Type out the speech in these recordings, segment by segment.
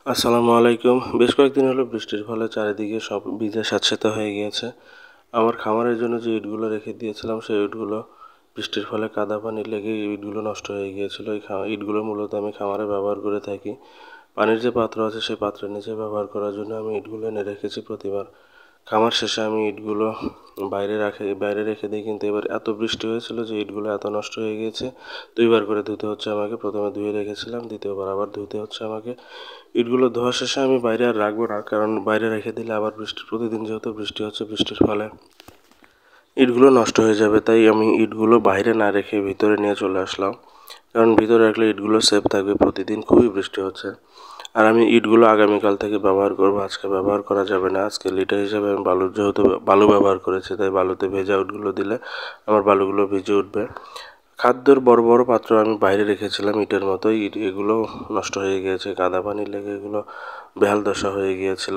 আসসালামু আলাইকুম। বেশ কয়েকদিন হলো বৃষ্টির ফলে চারিদিকে সব ভিজে স্যাঁতসেঁতে হয়ে গিয়েছে। আমার খামারের জন্য যে ইটগুলো রেখে দিয়েছিলাম সেই ইটগুলো বৃষ্টির ফলে কাদা পানি লেগে ইটগুলো নষ্ট হয়ে গিয়েছিল। এই ইটগুলো মূলত আমি খামারে ব্যবহার করে থাকি। পানির যে পাত্র আছে সেই পাত্রের নিচে ব্যবহার করার জন্য আমি ইটগুলো এনে রেখেছি প্রতিবার। খামার শেষে আমি ইটগুলো বাইরে রেখে দিই, কিন্তু এবার এত বৃষ্টি হয়েছিল যে ইটগুলো এত নষ্ট হয়ে গিয়েছে, দুইবার করে ধুতে হচ্ছে আমাকে। প্রথমে ধুয়ে রেখেছিলাম, দ্বিতীয়বার আবার ধুতে হচ্ছে আমাকে। ইটগুলো ধোয়া শেষে আমি বাইরে আর রাখবো না, কারণ বাইরে রেখে দিলে আবার প্রতিদিন যেহেতু বৃষ্টি হচ্ছে, বৃষ্টির ফলে ইটগুলো নষ্ট হয়ে যাবে। তাই আমি ইটগুলো বাইরে না রেখে ভিতরে নিয়ে চলে আসলাম, কারণ ভিতরে রাখলে ইটগুলো সেফ থাকবে। প্রতিদিন খুবই বৃষ্টি হচ্ছে। আর আমি ইটগুলো আগামীকাল থেকে ব্যবহার করব, আজকে ব্যবহার করা যাবে না। আজকে লিটার হিসাবে আমি যেহেতু বালু ব্যবহার করেছি, তাই বালুতে ভেজা ইটগুলো দিলে আমার বালুগুলো ভিজে উঠবে। খাদ্যের বড় বড় পাত্র আমি বাইরে রেখেছিলাম ইটের মতো, এগুলো নষ্ট হয়ে গিয়েছে, কাদা পানি লেগে এগুলো বেহাল দশা হয়ে গিয়েছিল।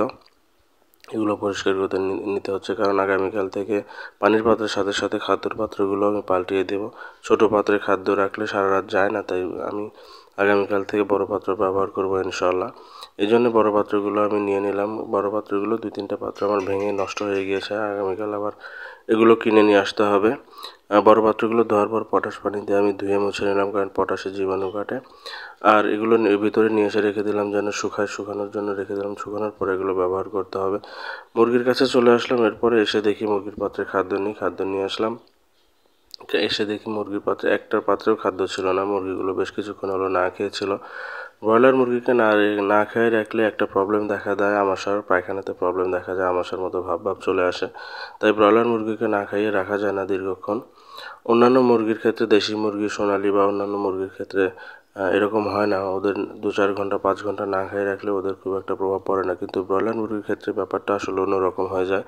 এগুলো পরিষ্কার করতে নিতে হচ্ছে, কারণ আগামীকাল থেকে পানির পাত্রের সাথে সাথে খাদ্যের পাত্রগুলো আমি পাল্টিয়ে দেব। ছোট পাত্রে খাদ্য রাখলে সারা রাত যায় না, তাই আমি আগামীকাল থেকে বড় পাত্র ব্যবহার করব ইনশাল্লাহ। এই জন্য বড় পাত্রগুলো আমি নিয়ে নিলাম। বড় পাত্রগুলো 2-3টা পাত্র আমার ভেঙে নষ্ট হয়ে গিয়েছে, আগামীকাল আবার এগুলো কিনে নিয়ে আসতে হবে। বড় পাত্রগুলো ধোয়ার পর পটাশ পানি দিয়ে আমি ধুয়ে মুছে নিলাম, কারণ পটাশে জীবাণু কাটে। আর এগুলো ভিতরে নিয়ে এসে রেখে দিলাম যেন শুকানোর জন্য রেখে দিলাম। শুকানোর পর এগুলো ব্যবহার করতে হবে। মুরগির কাছে চলে আসলাম, এরপরে এসে দেখি মুরগির পাত্রে খাদ্য নিয়ে আসলাম। এসে দেখি মুরগির পাত্রে একটা পাত্রেও খাদ্য ছিল না। মুরগিগুলো বেশ কিছুক্ষণ হলো না খেয়েছিল। ব্রয়লার মুরগিকে না খেয়ে রাখলে একটা প্রবলেম দেখা দেয়, আমাশার পায়খানাতে প্রবলেম দেখা যায়, আমাশার মতো ভাব চলে আসে। তাই ব্রয়লার মুরগিকে না খাইয়ে রাখা যায় না দীর্ঘক্ষণ। অন্যান্য মুরগির ক্ষেত্রে, দেশি মুরগি, সোনালি বা অন্যান্য মুরগির ক্ষেত্রে এরকম হয় না। ওদের 2-4 ঘন্টা 5 ঘন্টা না খাইয়ে রাখলে ওদের খুব একটা প্রভাব পড়ে না, কিন্তু ব্রয়লার মুরগির ক্ষেত্রে ব্যাপারটা আসলে অন্যরকম হয়ে যায়।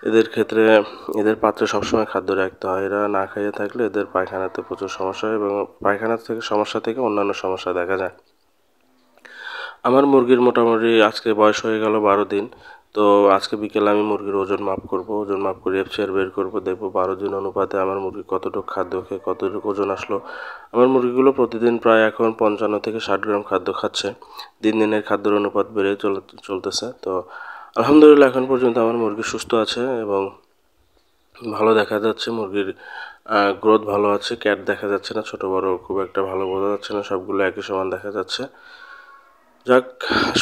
এদের ক্ষেত্রে এদের পাত্রে সবসময় খাদ্য রাখতে হয়। এরা না খাইয়ে থাকলে এদের পায়খানাতে প্রচুর সমস্যা হয়, এবং পায়খানার সমস্যা থেকে অন্যান্য সমস্যা দেখা যায়। আমার মুরগির মোটামুটি আজকে বয়স হয়ে গেল 12 দিন। তো আজকে বিকেলে আমি মুরগির ওজন মাপ করব, ওজন মাপ করে FCR বের করব, দেখব 12 দিন অনুপাতে আমার মুরগি কতটুকু খাদ্য খেয়ে কতটুকু ওজন আসলো। আমার মুরগিগুলো প্রতিদিন প্রায় এখন 55 থেকে 60 গ্রাম খাদ্য খাচ্ছে। দিনের খাদ্যের অনুপাত বেড়ে চলতেছে। তো আলহামদুলিল্লাহ এখন পর্যন্ত আমার মুরগি সুস্থ আছে এবং ভালো দেখা যাচ্ছে। মুরগির গ্রোথ ভালো আছে, ক্যাট দেখা যাচ্ছে না, ছোট বড় খুব একটা ভালো বোঝা যাচ্ছে না, সবগুলো একই সমান দেখা যাচ্ছে। যাক,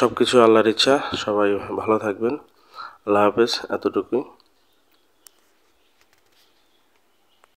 সব কিছু আল্লাহর ইচ্ছা। সবাই ভালো থাকবেন। আল্লাহ হাফেজ। এতটুকুই।